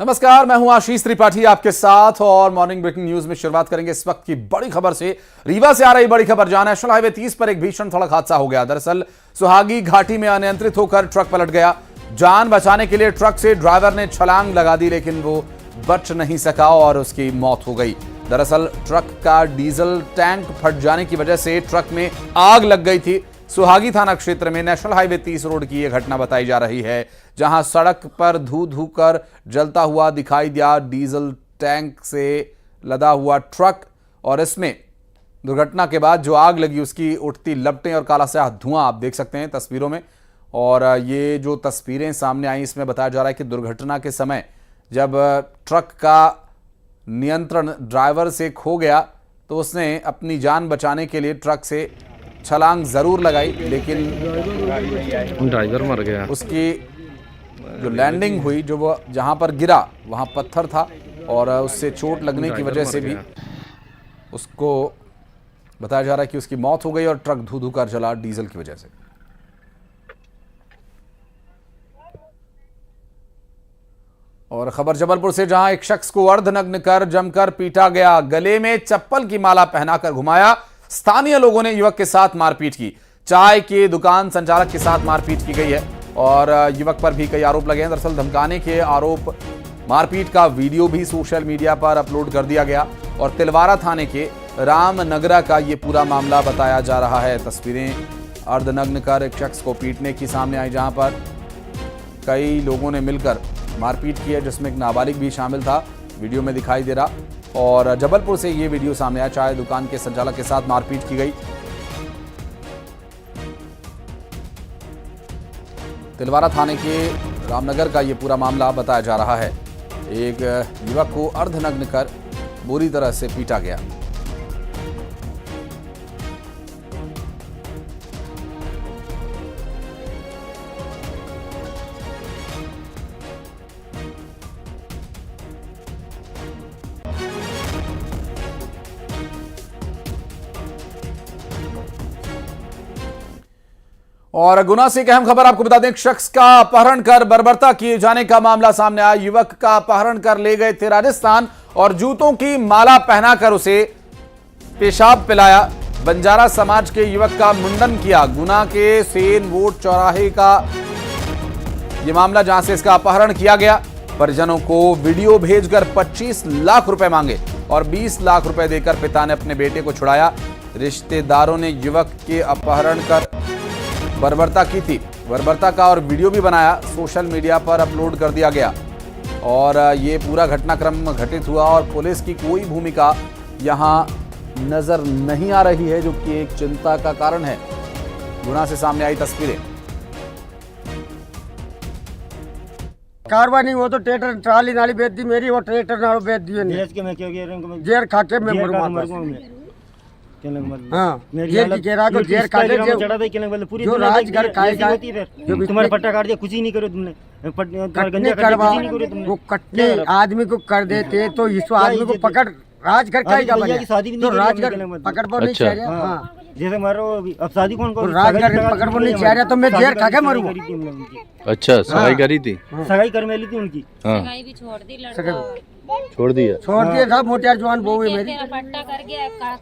नमस्कार, मैं हूं आशीष त्रिपाठी आपके साथ और मॉर्निंग ब्रेकिंग न्यूज में शुरुआत करेंगे इस वक्त की बड़ी खबर से। रीवा से आ रही बड़ी खबर, जहां नेशनल हाईवे 30 पर एक भीषण सड़क हादसा हो गया। दरअसल सुहागी घाटी में अनियंत्रित होकर ट्रक पलट गया। जान बचाने के लिए ट्रक से ड्राइवर ने छलांग लगा दी, लेकिन वो बच नहीं सका और उसकी मौत हो गई। दरअसल ट्रक का डीजल टैंक फट जाने की वजह से ट्रक में आग लग गई थी। सुहागी थाना क्षेत्र में नेशनल हाईवे 30 रोड की यह घटना बताई जा रही है, जहां सड़क पर धू धू कर जलता हुआ दिखाई दिया डीजल टैंक से लदा हुआ ट्रक। और इसमें दुर्घटना के बाद जो आग लगी उसकी उठती लपटें और काला स्याह धुआं आप देख सकते हैं तस्वीरों में। और ये जो तस्वीरें सामने आई इसमें बताया जा रहा है कि दुर्घटना के समय जब ट्रक का नियंत्रण ड्राइवर से खो गया तो उसने अपनी जान बचाने के लिए ट्रक से छलांग जरूर लगाई, लेकिन ड्राइवर मर गया। उसकी जो लैंडिंग हुई, जो वो जहां पर गिरा वहां पत्थर था और उससे चोट लगने की वजह से भी उसको बताया जा रहा है कि उसकी मौत हो गई और ट्रक धू धू कर जला डीजल की वजह से। और खबर जबलपुर से, जहां एक शख्स को अर्धनग्न कर जमकर पीटा गया। गले में चप्पल की माला पहनाकर घुमाया। स्थानीय लोगों ने युवक के साथ मारपीट की। चाय की दुकान संचालक के साथ मारपीट की गई है और युवक पर भी कई आरोप लगे हैं। दरअसल धमकाने के आरोप, मारपीट का वीडियो भी सोशल मीडिया पर अपलोड कर दिया गया और तिलवारा थाने के रामनगरा का ये पूरा मामला बताया जा रहा है। तस्वीरें अर्धनग्न कर एक शख्स को पीटने की सामने आई, जहां पर कई लोगों ने मिलकर मारपीट की है, जिसमें एक नाबालिग भी शामिल था, वीडियो में दिखाई दे रहा। और जबलपुर से ये वीडियो सामने आया, चाय दुकान के संचालक के साथ मारपीट की गई। तिलवारा थाने के रामनगर का ये पूरा मामला बताया जा रहा है। एक युवक को अर्धनग्न कर बुरी तरह से पीटा गया। और गुना से एक अहम खबर आपको बता दें, शख्स का अपहरण कर बर्बरता किए जाने का मामला सामने आया। युवक का अपहरण कर ले गए थे राजस्थान और जूतों की माला पहनाकर उसे पेशाब पिलाया। बंजारा समाज के युवक का मुंडन किया। गुना के सेन वोट चौराहे का यह मामला, जहां से इसका अपहरण किया गया। परिजनों को वीडियो भेजकर 25 लाख रुपए मांगे और 20 लाख रुपए देकर पिता ने अपने बेटे को छुड़ाया। रिश्तेदारों ने युवक के अपहरण कर बर्बरता की थी। बर्बरता का और वीडियो भी बनाया, सोशल मीडिया पर अपलोड कर दिया गया। और ये पूरा घटनाक्रम घटित हुआ और पुलिस की कोई भूमिका यहां नजर नहीं आ रही है, जो कि एक चिंता का कारण है। गुना से सामने आई तस्वीरें। कार्रवाई नहीं हो तो ट्रैक्टर ट्राली नाली बेच दी मेरी और ट्रैक्टर नाल बेच दिए। जेर खा के मैं मरूंगा। हाँ, जेर खा के जो राजघर खाएगा, जो तुम्हारे पट्टा काट दिया, कुछ ही नहीं करो तुमने। वो कटने आदमी को कर देते तो इस आदमी को पकड़ राजघर खाएगा, तो राजघर पकड़ वो नहीं चाहिए। हाँ, जैसे मारो अब शादी कौन कौन राजघर पकड़ वो नहीं चाहिए तो मैं जेर खा के मरूंगा। अच्छा, सगाई करी थी? सगाई कर मेली थी उनकी। सगाई भी छोड़ दी, छोड़ दिया था। मोटियार जवान बहू है मेरी।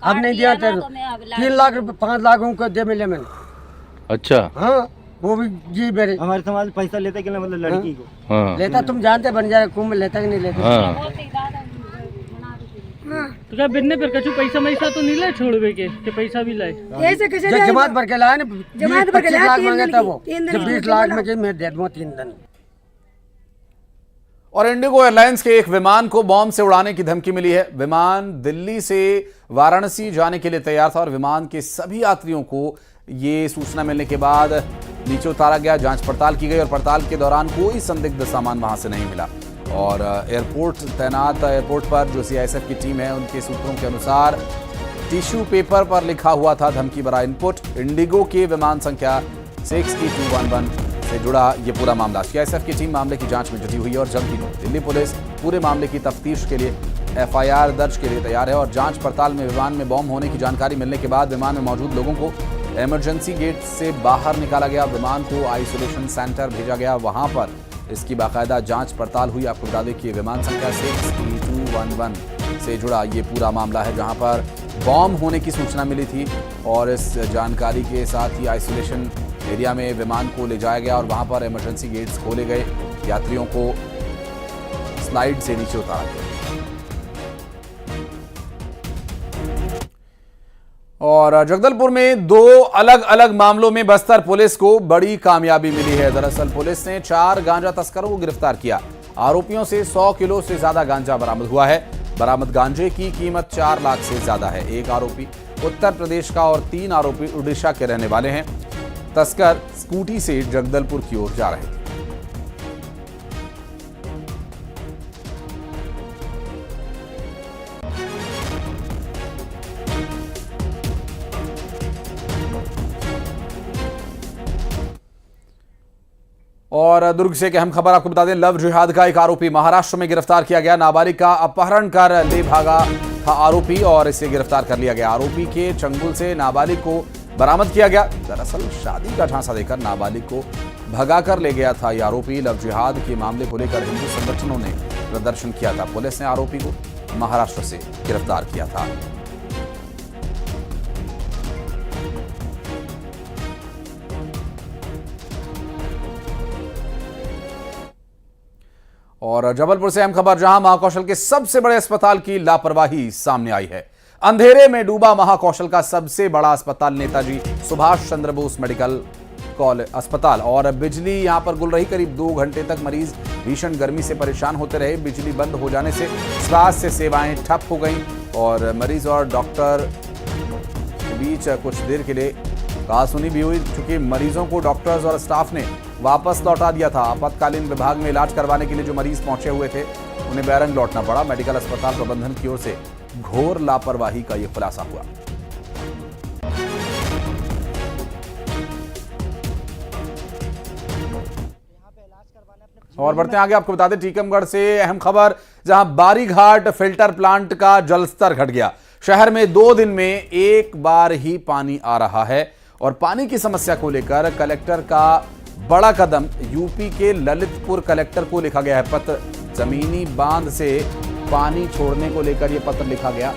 अब नहीं दिया 3 लाख 5 लाख को दे मिले मैंने। अच्छा, हाँ, वो भी जी मेरे हमारे समाज पैसा लेता कि मतलब लड़की को। हाँ। लेता, तुम जानते बंजारा कुंभ लेता कि नहीं लेता। हाँ। तो क्या बिन्ने पर कछु पैसा मैसा तो नहीं लाए छोड़वे के पैसा भी लाए? जमात भर के लाए ना, 25 लाख मांगा था वो, 20 लाख में कि मैं दे दूंगा 3 दिन। और इंडिगो एयरलाइंस के एक विमान को बॉम्ब से उड़ाने की धमकी मिली है। विमान दिल्ली से वाराणसी जाने के लिए तैयार था और विमान के सभी यात्रियों को ये सूचना मिलने के बाद नीचे उतारा गया। जांच पड़ताल की गई और पड़ताल के दौरान कोई संदिग्ध सामान वहां से नहीं मिला। और एयरपोर्ट पर जो सीआईएसएफ की टीम है, उनके सूत्रों के अनुसार टिश्यू पेपर पर लिखा हुआ था धमकी भरा इनपुट। इंडिगो के विमान संख्या 6E211 से जुड़ा ये पूरा मामला। सीआईएसएफ की टीम मामले की जांच में जुटी हुई है और जल्द ही दिल्ली पुलिस पूरे मामले की तफ्तीश के लिए एफआईआर दर्ज के लिए तैयार है। और जांच पड़ताल में विमान में बॉम्ब होने की जानकारी मिलने के बाद विमान में मौजूद लोगों को इमरजेंसी गेट से बाहर निकाला गया। विमान को आइसोलेशन सेंटर भेजा गया, वहां पर इसकी बाकायदा जांच पड़ताल हुई। आपको बता दें कि विमान संख्या 6E211 से जुड़ा ये पूरा मामला है, जहां पर बॉम्ब होने की सूचना मिली थी और इस जानकारी के साथ ही आइसोलेशन एरिया में विमान को ले जाया गया और वहां पर इमरजेंसी गेट्स खोले गए। यात्रियों को स्लाइड से नीचे उतारा गया। और जगदलपुर में 2 अलग अलग मामलों में बस्तर पुलिस को बड़ी कामयाबी मिली है। दरअसल पुलिस ने 4 गांजा तस्करों को गिरफ्तार किया। आरोपियों से 100 किलो से ज्यादा गांजा बरामद हुआ है। बरामद गांजे की कीमत 4 लाख से ज्यादा है। एक आरोपी उत्तर प्रदेश का और 3 आरोपी उड़ीसा के रहने वाले हैं। तस्कर स्कूटी से जगदलपुर की ओर जा रहे थे। और दुर्ग से एक अहम खबर आपको बता दें, लव जिहाद का एक आरोपी महाराष्ट्र में गिरफ्तार किया गया। नाबालिग का अपहरण कर ले भागा था आरोपी और इसे गिरफ्तार कर लिया गया। आरोपी के चंगुल से नाबालिग को बरामद किया गया। दरअसल शादी का झांसा देकर नाबालिग को भगाकर ले गया था यह आरोपी। लव जिहाद के मामले को लेकर हिंदू संगठनों ने प्रदर्शन किया था। पुलिस ने आरोपी को महाराष्ट्र से गिरफ्तार किया था। और जबलपुर से अहम खबर, जहां महाकौशल के सबसे बड़े अस्पताल की लापरवाही सामने आई है। अंधेरे में डूबा महाकौशल का सबसे बड़ा अस्पताल नेताजी सुभाष चंद्र बोस मेडिकल कॉलेज अस्पताल, और बिजली यहां पर गुल रही। करीब 2 घंटे तक मरीज भीषण गर्मी से परेशान होते रहे। बिजली बंद हो जाने से स्वास्थ्य सेवाएं ठप हो गईं और मरीज और डॉक्टर के बीच कुछ देर के लिए कहासुनी भी हुई। चूंकि मरीजों को डॉक्टर्स और स्टाफ ने वापस लौटा दिया था। आपातकालीन विभाग में इलाज करवाने के लिए जो मरीज पहुंचे हुए थे उन्हें बैरंग लौटना पड़ा। मेडिकल अस्पताल प्रबंधन की ओर से घोर लापरवाही का यह खुलासा हुआ। और बढ़ते आगे, आपको बता दें टीकमगढ़ से अहम खबर, जहां बारीघाट फिल्टर प्लांट का जलस्तर घट गया। शहर में 2 दिन में एक बार ही पानी आ रहा है और पानी की समस्या को लेकर कलेक्टर का बड़ा कदम। यूपी के ललितपुर कलेक्टर को लिखा गया है पत्र। जमीनी बांध से पानी छोड़ने को लेकर यह पत्र लिखा गया।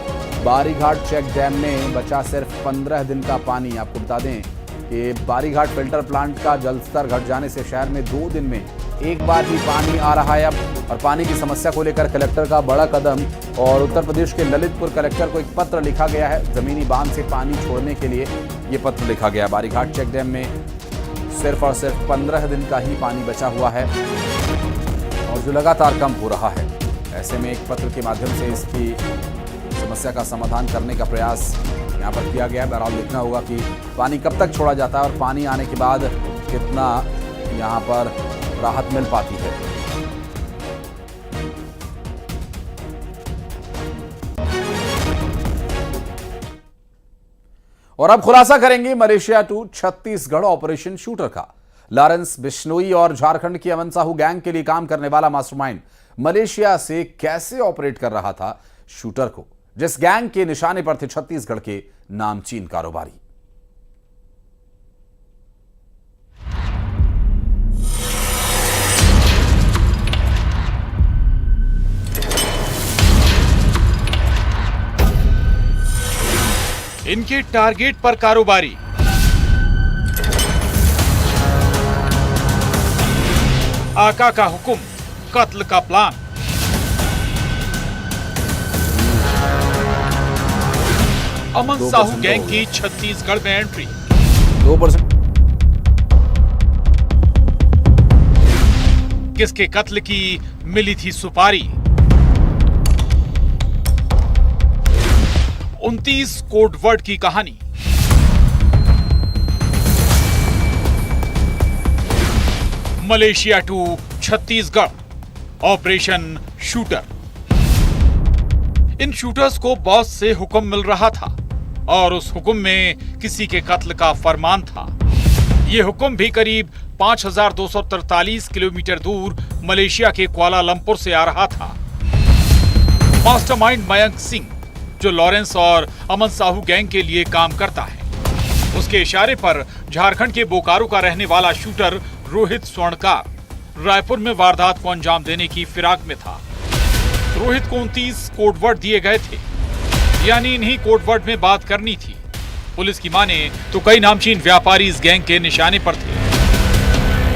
बारीघाट चेक डैम में बचा सिर्फ 15 दिन का पानी। आपको बता दें कि बारीघाट फिल्टर प्लांट का जलस्तर घट जाने से शहर में 2 दिन में एक बार ही पानी आ रहा है अब। और पानी की समस्या को लेकर कलेक्टर का बड़ा कदम। और उत्तर प्रदेश के ललितपुर कलेक्टर को एक पत्र लिखा गया है। जमीनी बांध से पानी छोड़ने के लिए यह पत्र लिखा गया। बारीघाट चेक डैम में सिर्फ और सिर्फ 15 दिन का ही पानी बचा हुआ है और जो लगातार कम हो रहा है। ऐसे में एक पत्र के माध्यम से इसकी समस्या का समाधान करने का प्रयास यहाँ पर किया गया है। बहरहाल देखना होगा कि पानी कब तक छोड़ा जाता है और पानी आने के बाद कितना यहाँ पर राहत मिल पाती है। और अब खुलासा करेंगे Malaysia to Chhattisgarh operation shooter का। लॉरेंस बिश्नोई और झारखंड की अमन साहू गैंग के लिए काम करने वाला मास्टरमाइंड मलेशिया से कैसे ऑपरेट कर रहा था शूटर को, जिस गैंग के निशाने पर थे छत्तीसगढ़ के नामचीन कारोबारी। इनके टारगेट पर कारोबारी, आका का हुक्म, कत्ल का प्लान। अमन साहू गैंग की छत्तीसगढ़ में एंट्री। 2%। किसके कत्ल की मिली थी सुपारी? 29 कोड वर्ड की कहानी। Malaysia to Chhattisgarh operation shooter. इन शूटर्स को बॉस से हुक्म मिल रहा था और उस हुक्म में किसी के कत्ल का फरमान था। यह हुक्म भी करीब 5243 किलोमीटर दूर मलेशिया के कुआलालंपुर से आ रहा था। मास्टरमाइंड मयंक सिंह, जो लॉरेंस और अमन साहू गैंग के लिए काम करता है, उसके इशारे पर झारखंड के बोकारो का रहने वाला शूटर रोहित स्वर्णकार रायपुर में वारदात को अंजाम देने की फिराक में था। रोहित को 29 कोडवर्ड दिए गए थे, यानी इन्हीं कोडवर्ड में बात करनी थी। पुलिस की माने तो कई नामचीन व्यापारी इस गैंग के निशाने पर थे।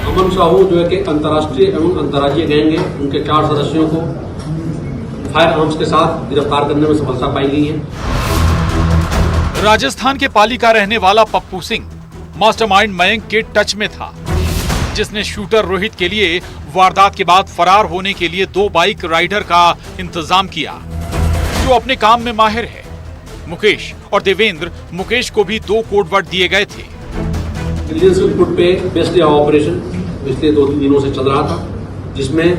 अमन साहू जो है कि अंतर्राष्ट्रीय एवं अंतर्राज्यीय गैंग है, उनके 4 सदस्यों को फायर आर्म्स के साथ गिरफ्तार करने में सफलता पाई गई है। राजस्थान के पाली का रहने वाला पप्पू सिंह मास्टरमाइंड मयंक के टच में था, जिसने शूटर रोहित के लिए वारदात के बाद फरार होने के लिए 2 बाइक राइडर का इंतजाम किया, जो अपने काम में माहिर है। मुकेश और देवेंद्र, मुकेश को भी 2 कोडवर्ड दिए गए थे। इंटेलिजेंस इनपुट पे बेस्ड ऑपरेशन पिछले 2-3 दिनों से चल रहा था, जिसमें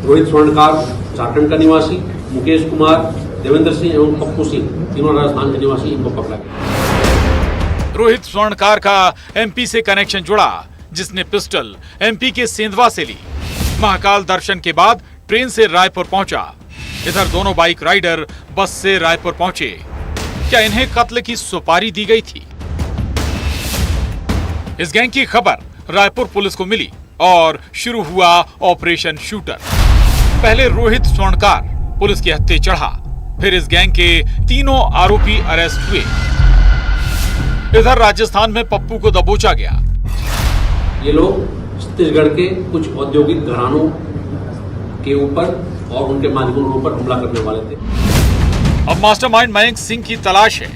रोहित स्वर्णकार झारखंड का निवासी, मुकेश कुमार, देवेंद्र सिंह एवं पप्पू सिंह, तीनों राजस्थान के निवासी, इनको पकड़ा गया। रोहित स्वर्णकार का एमपी से कनेक्शन जुड़ा, जिसने पिस्टल एमपी के सेंधवा से ली। महाकाल दर्शन के बाद ट्रेन से रायपुर पहुंचा। इधर दोनों बाइक राइडर बस से रायपुर पहुंचे। क्या इन्हें कत्ल की सुपारी दी गई थी? इस गैंग की खबर रायपुर पुलिस को मिली और शुरू हुआ ऑपरेशन शूटर। पहले रोहित स्वर्णकार पुलिस के हत्थे चढ़ा, फिर इस गैंग के तीनों आरोपी अरेस्ट हुए। इधर राजस्थान में पप्पू को दबोचा गया। ये लोग छत्तीसगढ़ के कुछ औद्योगिक घरानों के ऊपर और उनके मालिकों के ऊपर हमला करने वाले थे। अब मास्टरमाइंड मयंक सिंह की तलाश है।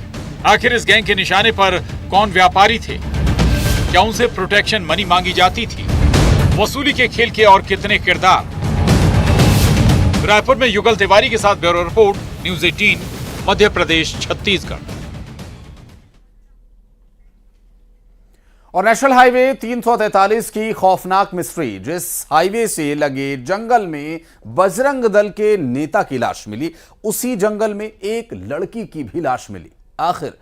आखिर इस गैंग के निशाने पर कौन व्यापारी थे? क्या उनसे प्रोटेक्शन मनी मांगी जाती थी? वसूली के खेल के और कितने किरदार? रायपुर में युगल तिवारी के साथ bureau report, news 18, Madhya Pradesh, Chhattisgarh. और नेशनल हाईवे 343 की खौफनाक मिस्ट्री, जिस हाईवे से लगे जंगल में बजरंग दल के नेता की लाश मिली, उसी जंगल में एक लड़की की भी लाश मिली। आखिर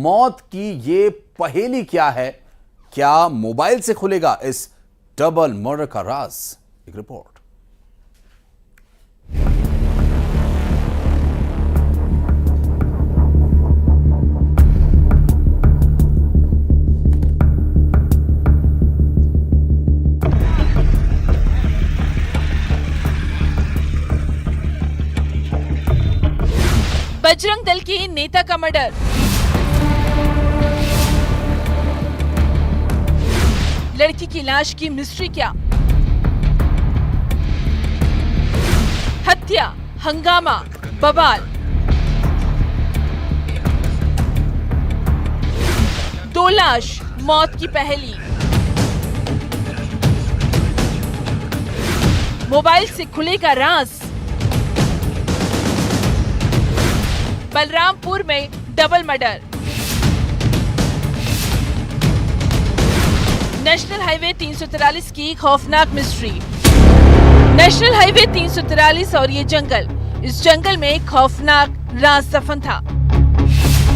मौत की ये पहेली क्या है? क्या मोबाइल से खुलेगा इस डबल मर्डर का राज? एक रिपोर्ट। बजरंग दल के नेता का मर्डर। लड़की की लाश की मिस्ट्री क्या? हत्या, हंगामा, बवाल। 2 लाश, मौत की पहेली। मोबाइल से खुलेगा राज। बलरामपुर में डबल मर्डर। नेशनल हाईवे 343 की खौफनाक मिस्ट्री। नेशनल हाईवे 343 और ये जंगल, इस जंगल में एक खौफनाक राज दफन था।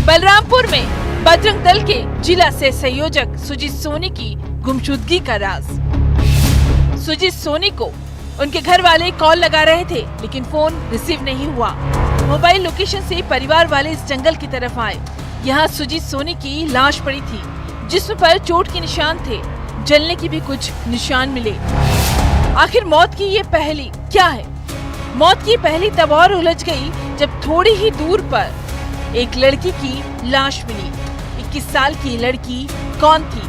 बलरामपुर में बजरंग दल के जिला से संयोजक सुजीत सोनी की गुमशुदगी का राज। सुजीत सोनी को उनके घर वाले कॉल लगा रहे थे, लेकिन फोन रिसीव नहीं हुआ। मोबाइल लोकेशन से परिवार वाले इस जंगल की तरफ आए। यहाँ सुजीत सोनी की लाश पड़ी थी, जिस्म पर चोट के निशान थे, जलने की भी कुछ निशान मिले। आखिर मौत की ये पहेली क्या है? मौत की पहेली तब और उलझ गई जब थोड़ी ही दूर पर एक लड़की की लाश मिली। 21 साल की लड़की कौन थी?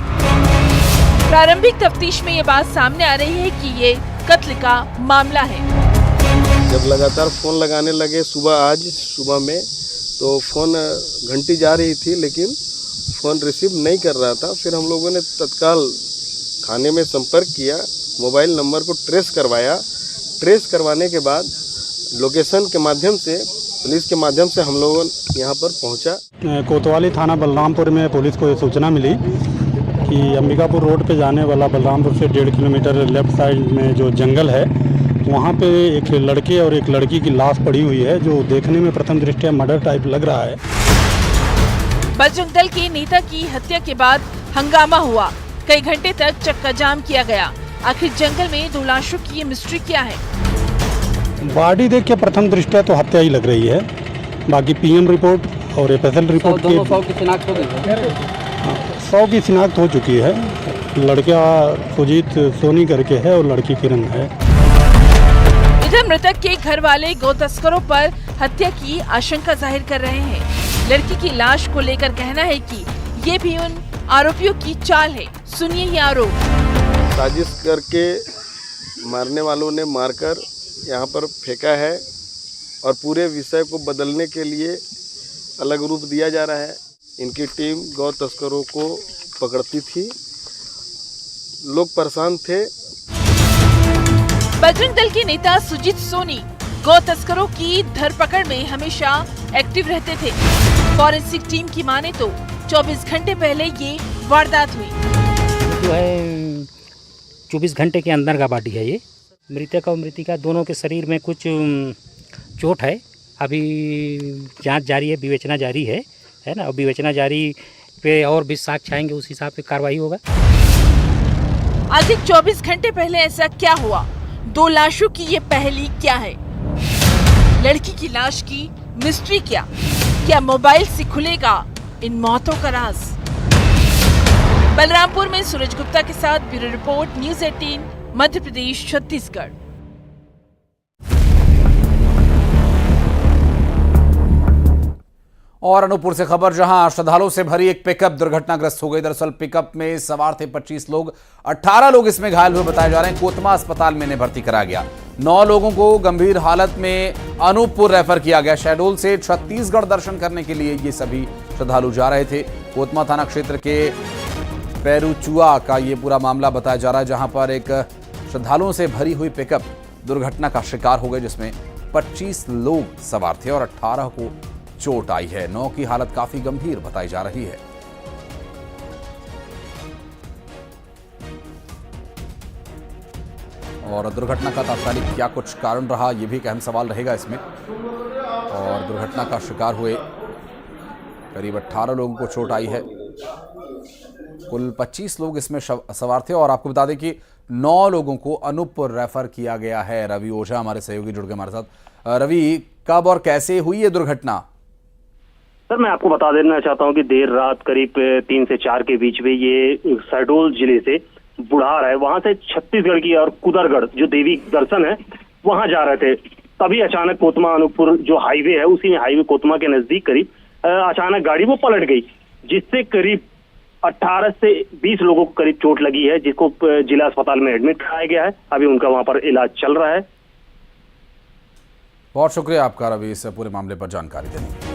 प्रारंभिक तफ्तीश में ये बात सामने आ रही है कि ये कत्ल का मामला है। जब लगातार फ़ोन लगाने लगे आज सुबह में, तो फ़ोन घंटी जा रही थी लेकिन फ़ोन रिसीव नहीं कर रहा था। फिर हम लोगों ने तत्काल थाने में संपर्क किया, मोबाइल नंबर को ट्रेस करवाया। ट्रेस करवाने के बाद लोकेशन के माध्यम से, पुलिस के माध्यम से हम लोग यहाँ पर पहुँचा। कोतवाली थाना बलरामपुर में पुलिस को ये सूचना मिली कि अंबिकापुर रोड पे जाने वाला बलरामपुर से 1.5 किलोमीटर लेफ्ट साइड में जो जंगल है, वहाँ पे एक लड़के और एक लड़की की लाश पड़ी हुई है, जो देखने में प्रथम दृष्टया मर्डर टाइप लग रहा है। बजरंग दल के नेता की हत्या के बाद हंगामा हुआ। कई घंटे तक चक्का जाम किया गया। आखिर जंगल में 2 लाशों की ये मिस्ट्री क्या है? बॉडी देख के प्रथम दृष्टया तो हत्या ही लग रही है। बाकी पीएम रिपोर्ट और एफएसएल रिपोर्ट के 100 की शिनाख्त हो चुकी है। लड़का सुजीत सोनी करके है और लड़की किरण है। इधर मृतक के घर वाले गौ तस्करों पर हत्या की आशंका जाहिर कर रहे हैं। लड़की की लाश को लेकर कहना है कि ये भी उन आरोपियों की चाल है। सुनिए ये आरोप। साजिश करके मारने वालों ने मारकर यहाँ पर फेंका है और पूरे विषय को बदलने के लिए अलग रूप दिया जा रहा है। इनकी टीम गौ तस्करों को पकड़ती थी, लोग परेशान थे। बजरंग दल के नेता सुजीत सोनी गौ तस्करों की धरपकड़ में हमेशा एक्टिव रहते थे। फॉरेंसिक टीम की माने तो 24 घंटे पहले ये वारदात हुई। जो है 24 घंटे के अंदर का बॉडी है ये। मृतक और मृतिका दोनों के शरीर में कुछ चोट है। अभी जांच जारी है, विवेचना जारी है ना। और विवेचना जारी पे और भी साक्ष्य आएंगे, उस हिसाब से कार्रवाई होगा। अधिक 24 घंटे पहले ऐसा क्या हुआ? 2 लाशों की ये पहली क्या है? लड़की की लाश की मिस्ट्री क्या मोबाइल से खुलेगा इन मौतों का राज? बलरामपुर में सूरज गुप्ता के साथ bureau report, news 18, Madhya Pradesh, Chhattisgarh. और अनूपपुर से खबर, जहां श्रद्धालुओं से भरी एक पिकअप दुर्घटनाग्रस्त हो गई। दरअसल पिकअप में सवार थे 25 लोग, 18 लोग इसमें घायल हुए बताए जा रहे हैं। कोतमा अस्पताल में इन्हें भर्ती कराया गया। 9 लोगों को गंभीर हालत में अनूपपुर रेफर किया गया। शहडोल से छत्तीसगढ़ दर्शन करने के लिए ये सभी श्रद्धालु जा रहे थे। कोतमा थाना क्षेत्र के पैरुचुआ का ये पूरा मामला बताया जा रहा है, जहां पर एक श्रद्धालुओं से भरी हुई पिकअप दुर्घटना का शिकार हो गई, जिसमें 25 लोग सवार थे और 18 को चोट आई है। 9 की हालत काफी गंभीर बताई जा रही है। और दुर्घटना का तात्कालिक क्या कुछ कारण रहा, यह भी एक अहम सवाल रहेगा इसमें। और दुर्घटना का शिकार हुए करीब 18 लोगों को चोट आई है। कुल 25 लोग इसमें सवार थे। और आपको बता दें कि 9 लोगों को अनूपपुर रेफर किया गया है। रवि ओझा हमारे सहयोगी जुड़ गए हमारे साथ। रवि, कब और कैसे हुई ये दुर्घटना? सर, मैं आपको बता देना चाहता हूं कि देर रात करीब 3 से 4 के बीच में ये शहडोल जिले से बुढ़ार है, वहां से छत्तीसगढ़ की और कुदरगढ़ जो देवी दर्शन है वहां जा रहे थे। तभी अचानक कोतमा अनूपपुर जो हाईवे है, उसी हाईवे कोतमा के नजदीक करीब अचानक गाड़ी वो पलट गई, जिससे करीब 18 से 20 लोगों को करीब चोट लगी है, जिसको जिला अस्पताल में एडमिट कराया गया है। अभी उनका वहां पर इलाज चल रहा है। बहुत शुक्रिया आपका रवि, इस पूरे मामले पर जानकारी देने के लिए।